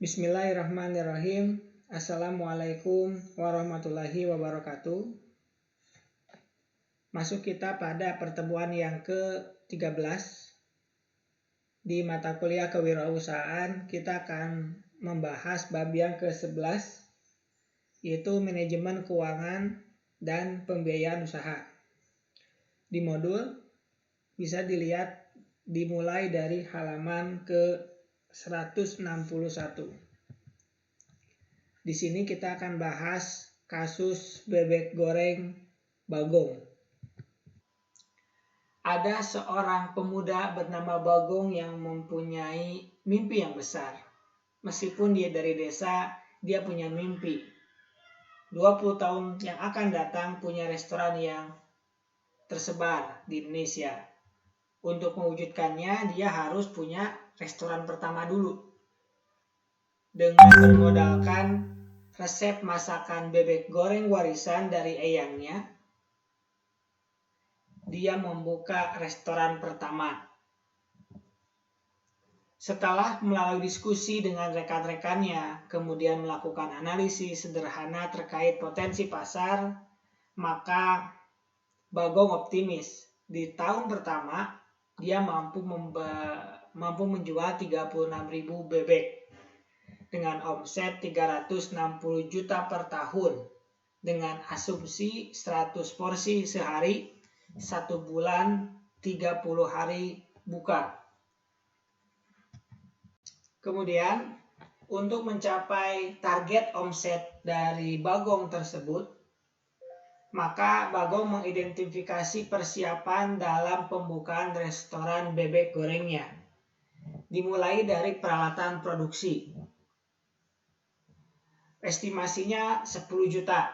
Bismillahirrahmanirrahim. Assalamualaikum warahmatullahi wabarakatuh. Masuk kita pada pertemuan yang ke-13. Di mata kuliah kewirausahaan kita akan membahas bab yang ke-11, yaitu manajemen keuangan dan pembiayaan usaha. Di modul bisa dilihat dimulai dari halaman ke-161. Di sini kita akan bahas kasus bebek goreng Bagong. Ada seorang pemuda bernama Bagong yang mempunyai mimpi yang besar. Meskipun dia dari desa, dia punya mimpi 20 tahun yang akan datang punya restoran yang tersebar di Indonesia. Untuk mewujudkannya, dia harus punya restoran pertama dulu. Dengan bermodalkan resep masakan bebek goreng warisan dari eyangnya, dia membuka restoran pertama. Setelah melalui diskusi dengan rekan-rekannya, kemudian melakukan analisis sederhana terkait potensi pasar, maka Bagong optimis. Di tahun pertama, dia mampu menjual 36.000 bebek dengan omset 360 juta per tahun dengan asumsi 100 porsi sehari, 1 bulan 30 hari buka. Kemudian untuk mencapai target omset dari Bagong tersebut, maka Bagong mengidentifikasi persiapan dalam pembukaan restoran bebek gorengnya. Dimulai dari peralatan produksi. Estimasinya 10 juta.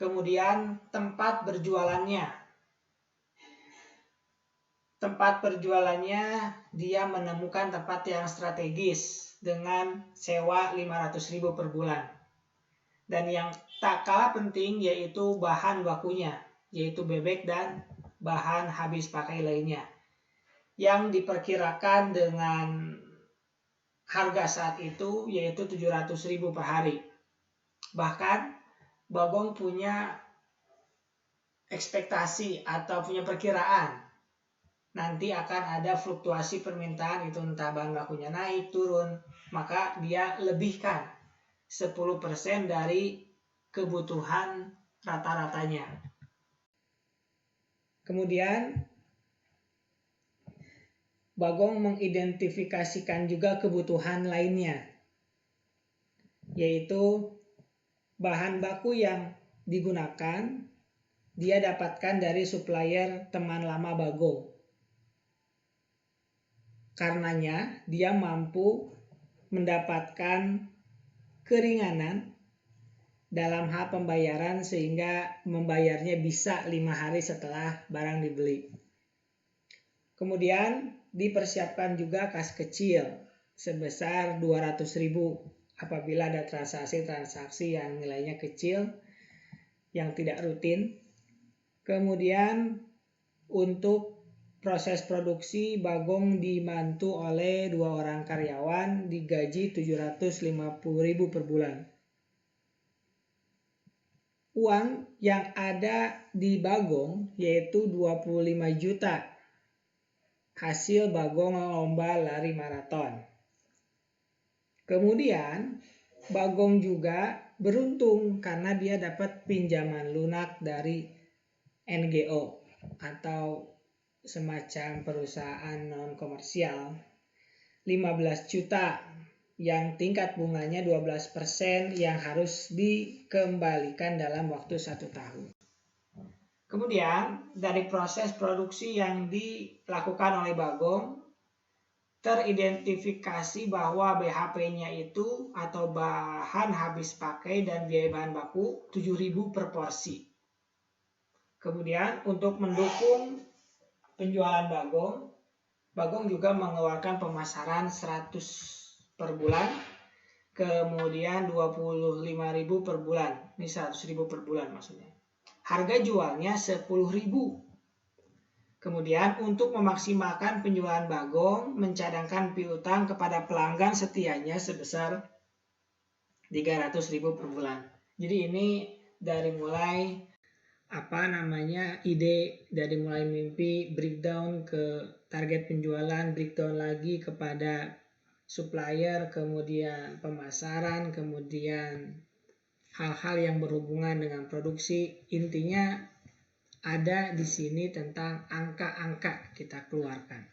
Kemudian tempat berjualannya. Tempat berjualannya dia menemukan tempat yang strategis dengan sewa 500.000 per bulan. Dan yang tak kalah penting yaitu bahan bakunya, yaitu bebek dan bahan habis pakai lainnya. Yang diperkirakan dengan harga saat itu yaitu 700.000 per hari. Bahkan Bagong punya ekspektasi atau punya perkiraan nanti akan ada fluktuasi permintaan, itu entah bahan bakunya naik turun, maka dia lebihkan 10% dari kebutuhan rata-ratanya. Kemudian Bagong mengidentifikasikan juga kebutuhan lainnya, yaitu bahan baku yang digunakan dia dapatkan dari supplier teman lama Bagong. Karenanya dia mampu mendapatkan keringanan dalam hal pembayaran sehingga membayarnya bisa 5 hari setelah barang dibeli. Kemudian dipersiapkan juga kas kecil sebesar 200.000 apabila ada transaksi yang nilainya kecil yang tidak rutin. Kemudian untuk proses produksi Bagong dibantu oleh 2 orang karyawan digaji 750.000 per bulan. Uang yang ada di Bagong yaitu 25 juta hasil Bagong lomba lari maraton. Kemudian Bagong juga beruntung karena dia dapat pinjaman lunak dari NGO atau semacam perusahaan non komersial 15 juta yang tingkat bunganya 12% yang harus dikembalikan dalam waktu 1 tahun. Kemudian dari proses produksi yang dilakukan oleh Bagong teridentifikasi bahwa BHP-nya itu atau bahan habis pakai dan biaya bahan baku 7.000 per porsi. Kemudian untuk mendukung penjualan Bagong juga mengeluarkan pemasaran 100 per bulan, kemudian 25.000 per bulan. Ini 100.000 per bulan maksudnya. Harga jualnya 10.000. Kemudian untuk memaksimalkan penjualan Bagong mencadangkan piutang kepada pelanggan setianya sebesar 300.000 per bulan. Jadi ini dari mulai ide dari mulai mimpi, breakdown ke target penjualan, breakdown lagi kepada supplier, kemudian pemasaran, kemudian hal-hal yang berhubungan dengan produksi. Intinya ada di sini tentang angka-angka kita keluarkan.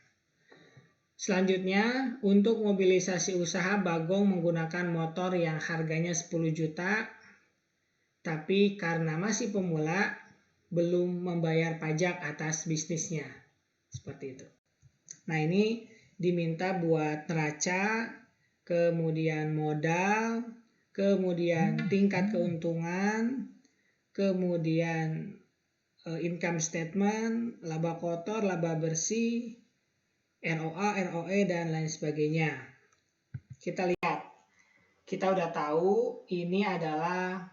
Selanjutnya, untuk mobilisasi usaha, Bagong menggunakan motor yang harganya 10 juta, tapi karena masih pemula, belum membayar pajak atas bisnisnya. Seperti itu. Nah, ini diminta buat neraca, kemudian modal, kemudian tingkat keuntungan, kemudian income statement, laba kotor, laba bersih, ROA, ROE, dan lain sebagainya. Kita lihat, kita udah tahu ini adalah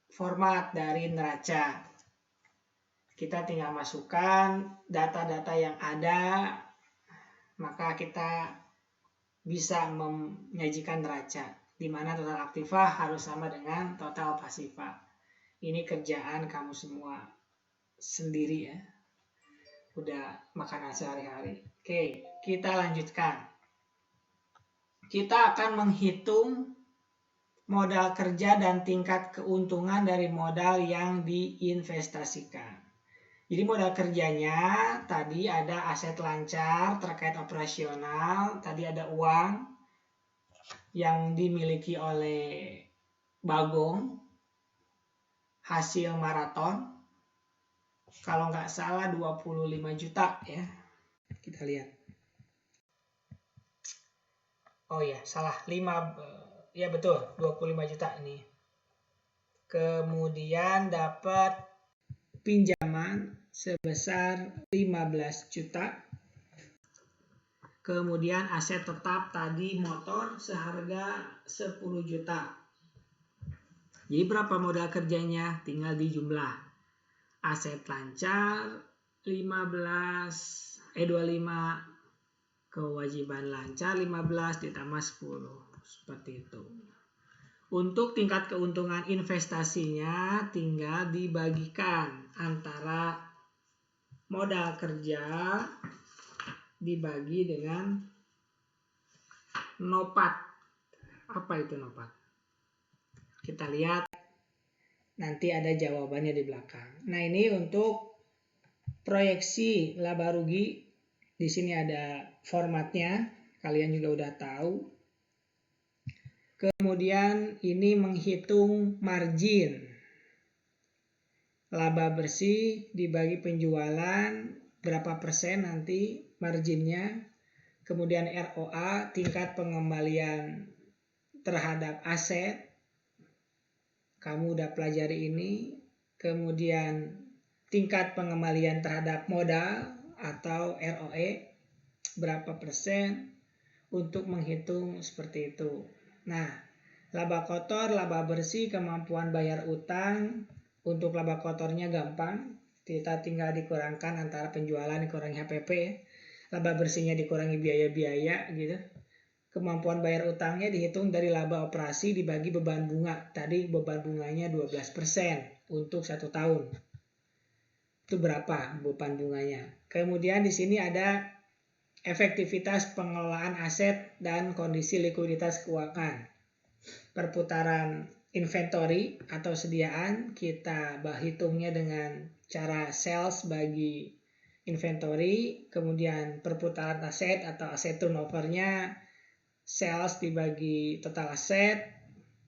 format dari neraca. Kita tinggal masukkan data-data yang ada, maka kita bisa menyajikan neraca, di mana total aktiva harus sama dengan total pasiva. Ini kerjaan kamu semua sendiri ya. Udah makanan sehari-hari. Oke, kita lanjutkan. Kita akan menghitung modal kerja dan tingkat keuntungan dari modal yang diinvestasikan. Jadi modal kerjanya tadi ada aset lancar terkait operasional, tadi ada uang yang dimiliki oleh Bagong, hasil maraton, kalau nggak salah 25 juta ya. Kita lihat. Oh ya, salah. 5, ya betul, 25 juta ini. Kemudian dapat pinjaman sebesar 15 juta. Kemudian aset tetap tadi motor seharga 10 juta. Jadi berapa modal kerjanya? Tinggal dijumlah. Aset lancar 25, kewajiban lancar 15 ditambah 10. Seperti itu. Untuk tingkat keuntungan investasinya tinggal dibagikan antara modal kerja dibagi dengan nopat. Apa itu nopat? Kita lihat nanti ada jawabannya di belakang. Nah, ini untuk proyeksi laba rugi. Di sini ada formatnya, kalian juga udah tahu. Kemudian ini menghitung margin. Laba bersih dibagi penjualan, berapa persen nanti marginnya. Kemudian ROA, tingkat pengembalian terhadap aset. Kamu udah pelajari ini. Kemudian tingkat pengembalian terhadap modal atau ROE, berapa persen untuk menghitung seperti itu. Nah, laba kotor, laba bersih, kemampuan bayar utang. Untuk laba kotornya gampang, kita tinggal dikurangkan antara penjualan dikurangi HPP, laba bersihnya dikurangi biaya-biaya gitu. Kemampuan bayar utangnya dihitung dari laba operasi dibagi beban bunga. Tadi beban bunganya 12% untuk 1 tahun. Itu berapa beban bunganya? Kemudian di sini ada efektivitas pengelolaan aset dan kondisi likuiditas keuangan. Perputaran inventory atau sediaan kita hitungnya dengan cara sales bagi inventory, kemudian perputaran aset atau aset turnovernya sales dibagi total aset,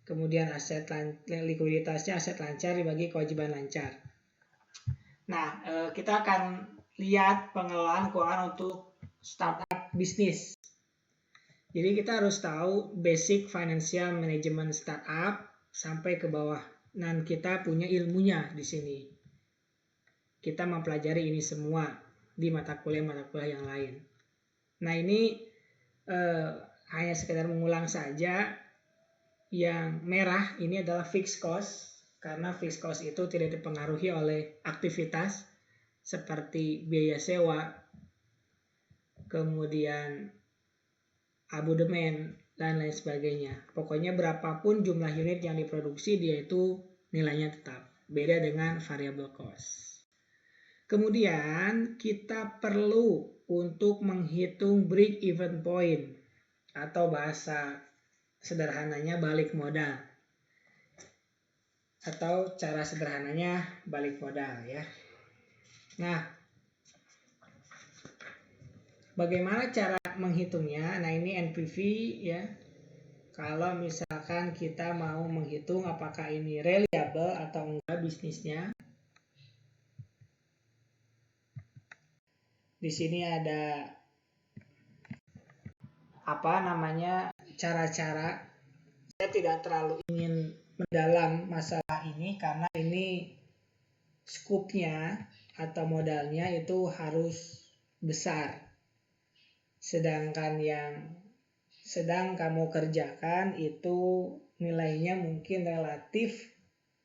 kemudian aset likuiditasnya aset lancar dibagi kewajiban lancar. Nah, kita akan lihat pengelolaan keuangan untuk startup bisnis. Jadi kita harus tahu basic financial management startup sampai ke bawah. Dan kita punya ilmunya di sini. Kita mempelajari ini semua di mata kuliah yang lain. Nah, ini hanya sekedar mengulang saja. Yang merah ini adalah fixed cost, karena fixed cost itu tidak dipengaruhi oleh aktivitas seperti biaya sewa, kemudian abodemen, dan lain sebagainya. Pokoknya berapapun jumlah unit yang diproduksi, dia itu nilainya tetap. Beda dengan variable cost. Kemudian kita perlu untuk menghitung break even point atau bahasa sederhananya balik modal. Atau cara sederhananya balik modal ya. Nah, bagaimana cara menghitungnya? Nah, ini NPV ya. Kalau misalkan kita mau menghitung apakah ini reliable atau enggak bisnisnya. Di sini ada cara-cara. Saya tidak terlalu ingin mendalam masalah ini karena ini skupnya atau modalnya itu harus besar. Sedangkan yang sedang kamu kerjakan itu nilainya mungkin relatif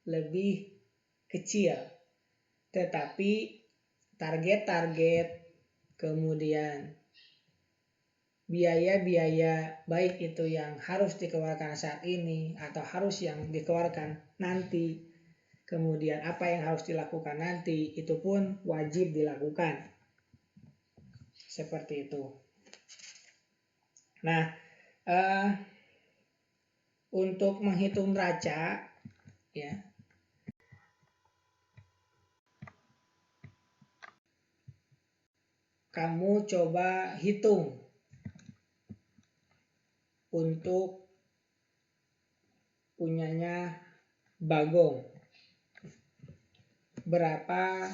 lebih kecil. Tetapi target-target kemudian biaya-biaya baik itu yang harus dikeluarkan saat ini atau harus yang dikeluarkan nanti, kemudian apa yang harus dilakukan nanti, itu pun wajib dilakukan. Seperti itu. Nah, untuk menghitung neraca ya, kamu coba hitung untuk punyanya Bagong. Berapa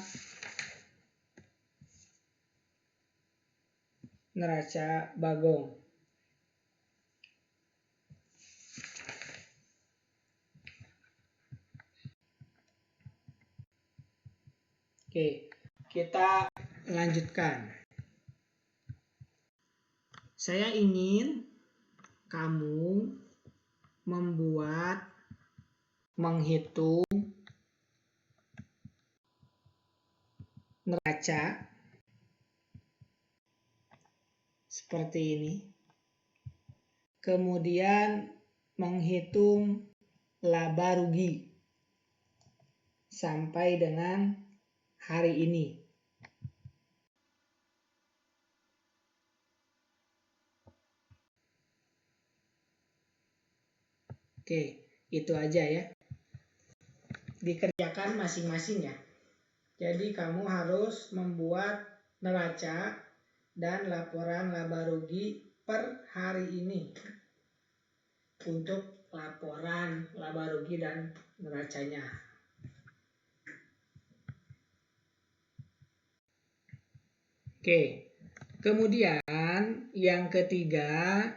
neraca Bagong? Oke, kita lanjutkan. Saya ingin kamu menghitung neraca seperti ini. Kemudian menghitung laba rugi sampai dengan hari ini. Oke, itu aja ya. Dikerjakan masing-masing ya. Jadi kamu harus membuat neraca dan laporan laba rugi per hari ini untuk laporan laba rugi dan neracanya. Oke, kemudian yang ketiga,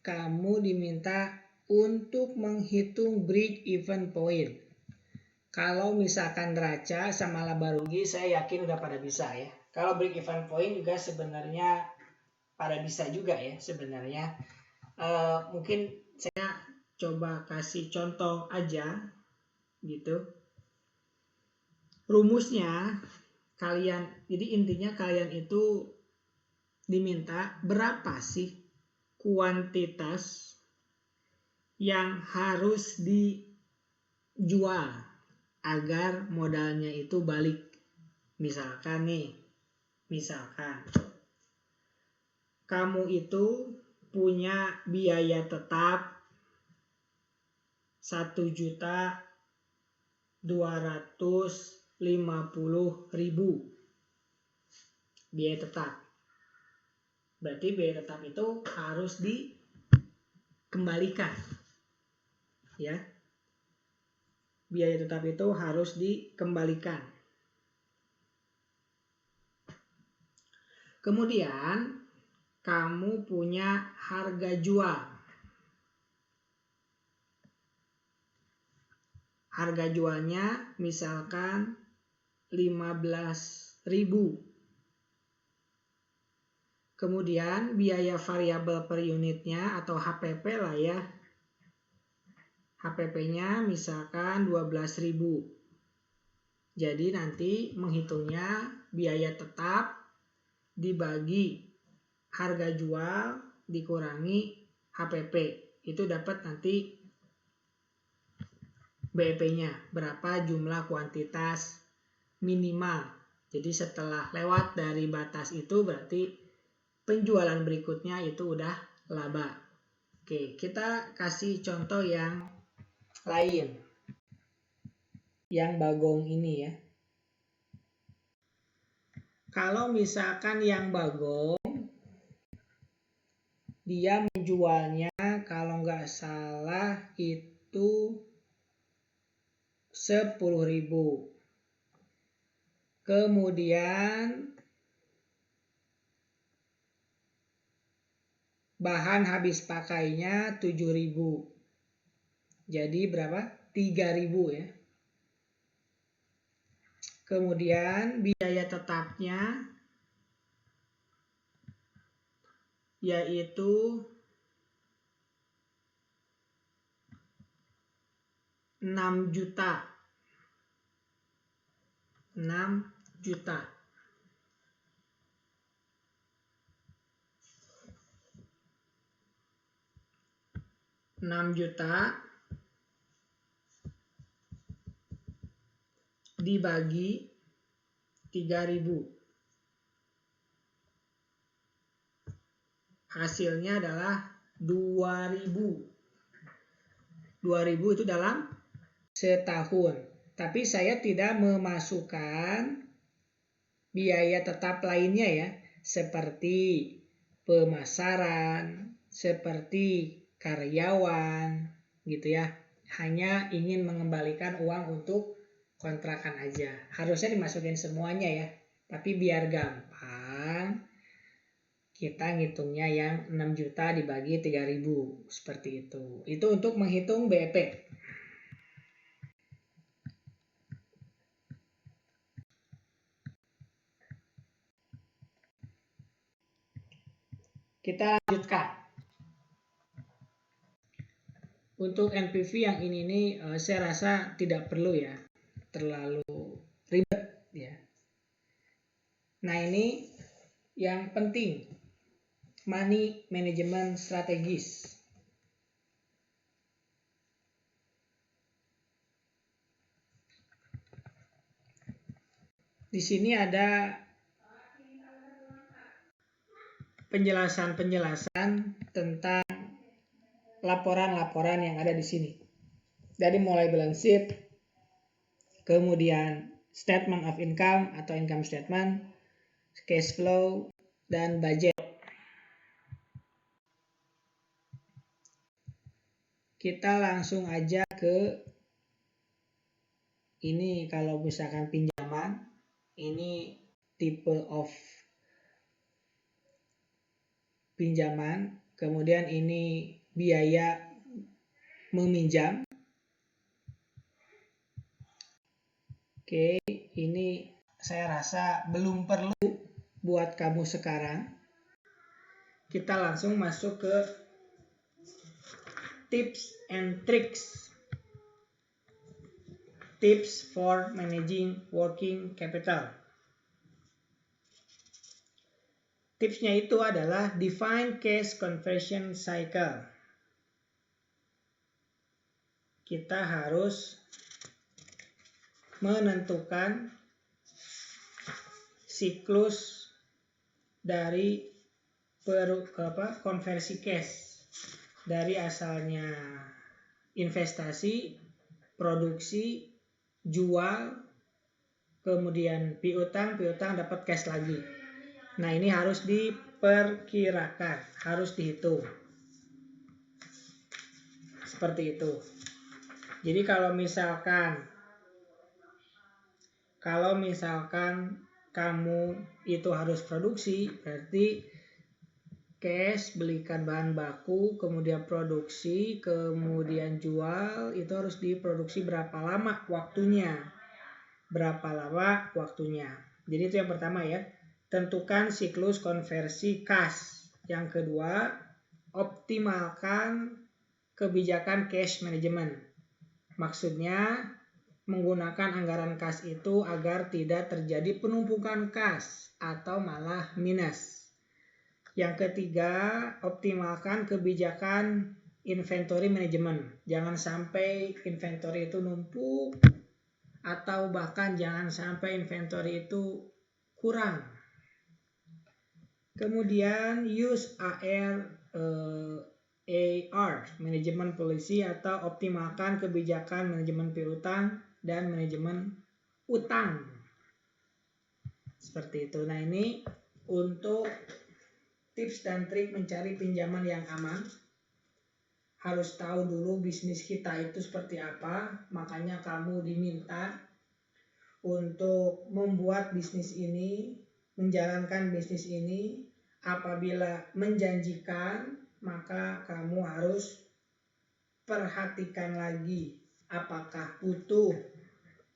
kamu diminta untuk menghitung break even point. Kalau misalkan neraca sama laba rugi, saya yakin udah pada bisa ya. Kalau break even point juga sebenarnya pada bisa juga ya sebenarnya. Mungkin saya coba kasih contoh aja gitu. Rumusnya kalian, jadi intinya kalian itu diminta berapa sih kuantitas yang harus dijual agar modalnya itu balik. Misalkan kamu itu punya biaya tetap 1.250.000 biaya tetap. Berarti biaya tetap itu harus dikembalikan. Ya. Biaya tetap itu harus dikembalikan. Kemudian kamu punya harga jual. Harga jualnya misalkan 15.000. Kemudian biaya variabel per unitnya atau HPP lah ya. HPP-nya misalkan 12.000. Jadi nanti menghitungnya biaya tetap dibagi harga jual dikurangi HPP. Itu dapat nanti BEP-nya, berapa jumlah kuantitas minimal. Jadi setelah lewat dari batas itu berarti penjualan berikutnya itu udah laba. Oke, kita kasih contoh yang lain. Yang bagong ini ya. Kalau misalkan yang bagong, dia menjualnya kalau nggak salah itu 10.000. Kemudian bahan habis pakainya 7.000. Jadi berapa? 3.000 ya. Kemudian biaya tetapnya yaitu 6 juta. 6 juta. Dibagi 3.000. Hasilnya adalah 2.000. 2.000 itu dalam setahun. Tapi saya tidak memasukkan biaya tetap lainnya ya, seperti pemasaran, seperti karyawan gitu ya. Hanya ingin mengembalikan uang untuk kontrakan aja. Harusnya dimasukin semuanya ya. Tapi biar gampang kita ngitungnya yang 6 juta dibagi 3.000 seperti itu. Itu untuk menghitung BEP. Kita lanjutkan. Untuk NPV yang ini nih saya rasa tidak perlu ya, terlalu ribet ya. Nah ini yang penting, money management strategis. Di sini ada penjelasan-penjelasan tentang laporan-laporan yang ada di sini. Dari mulai balance sheet, kemudian statement of income atau income statement, cash flow, dan budget. Kita langsung aja ke ini. Kalau misalkan pinjaman, ini tipe of pinjaman, kemudian ini biaya meminjam. Oke, ini saya rasa belum perlu buat kamu sekarang. Kita langsung masuk ke tips and tricks. Tips for managing working capital. Tipsnya itu adalah define cash conversion cycle. Kita harus menentukan siklus dari konversi cash dari asalnya investasi, produksi, jual, kemudian piutang dapat cash lagi. Nah ini harus diperkirakan, harus dihitung seperti itu. Jadi kalau misalkan kamu itu harus produksi, berarti cash, belikan bahan baku, kemudian produksi, kemudian jual, itu harus diproduksi berapa lama waktunya. Jadi itu yang pertama ya, tentukan siklus konversi kas. Yang kedua, optimalkan kebijakan cash management. Maksudnya menggunakan anggaran kas itu agar tidak terjadi penumpukan kas atau malah minus. Yang ketiga, optimalkan kebijakan inventory management. Jangan sampai inventory itu numpuk atau bahkan jangan sampai inventory itu kurang. Kemudian use AR manajemen policy atau optimalkan kebijakan manajemen piutang dan manajemen utang. Seperti itu. Nah, ini untuk tips dan trik mencari pinjaman yang aman. Harus tahu dulu bisnis kita itu seperti apa, makanya kamu diminta untuk membuat bisnis ini, menjalankan bisnis ini. Apabila menjanjikan, maka kamu harus perhatikan lagi apakah butuh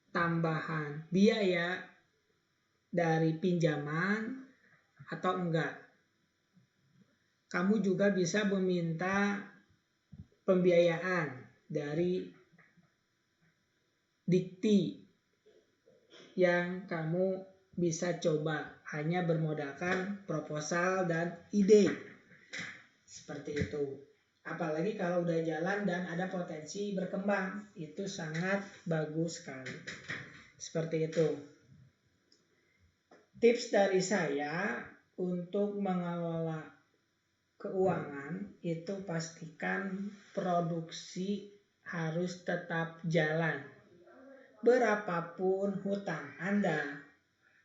tambahan biaya dari pinjaman atau enggak. Kamu juga bisa meminta pembiayaan dari dikti yang kamu bisa coba, hanya bermodalkan proposal dan ide. Seperti itu. Apalagi kalau udah jalan dan ada potensi berkembang, itu sangat bagus sekali. Seperti itu. Tips dari saya untuk mengelola keuangan itu pastikan produksi harus tetap jalan. Berapapun hutang Anda,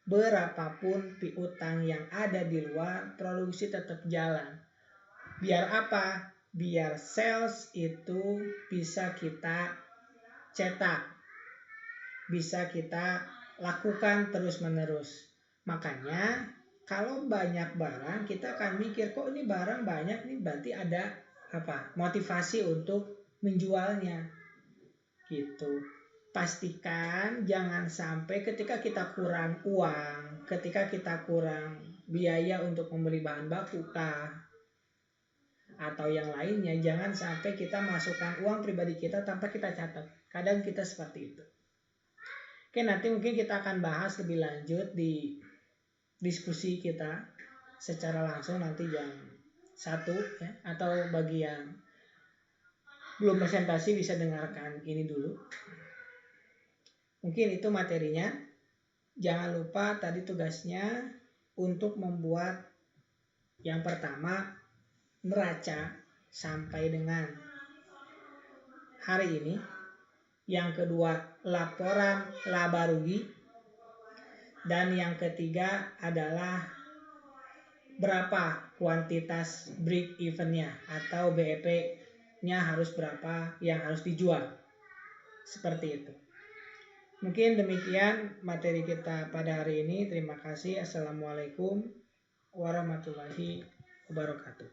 berapapun piutang yang ada di luar, produksi tetap jalan. Biar apa? Biar sales itu bisa kita cetak, bisa kita lakukan terus-menerus. Makanya kalau banyak barang, kita akan mikir, kok ini barang banyak nih, berarti ada motivasi untuk menjualnya. Gitu. Pastikan jangan sampai ketika kita kurang uang, ketika kita kurang biaya untuk membeli bahan baku atau yang lainnya, jangan sampai kita masukkan uang pribadi kita tanpa kita catat. Kadang kita seperti itu. Oke, nanti mungkin kita akan bahas lebih lanjut di diskusi kita secara langsung nanti jam 1 ya, atau bagi yang belum presentasi bisa dengarkan ini dulu. Mungkin itu materinya. Jangan lupa tadi tugasnya untuk membuat yang pertama neraca sampai dengan hari ini. Yang kedua laporan laba rugi. Dan yang ketiga adalah berapa kuantitas break even-nya atau BEP-nya harus berapa yang harus dijual. Seperti itu. Mungkin demikian materi kita pada hari ini. Terima kasih. Assalamualaikum warahmatullahi wabarakatuh.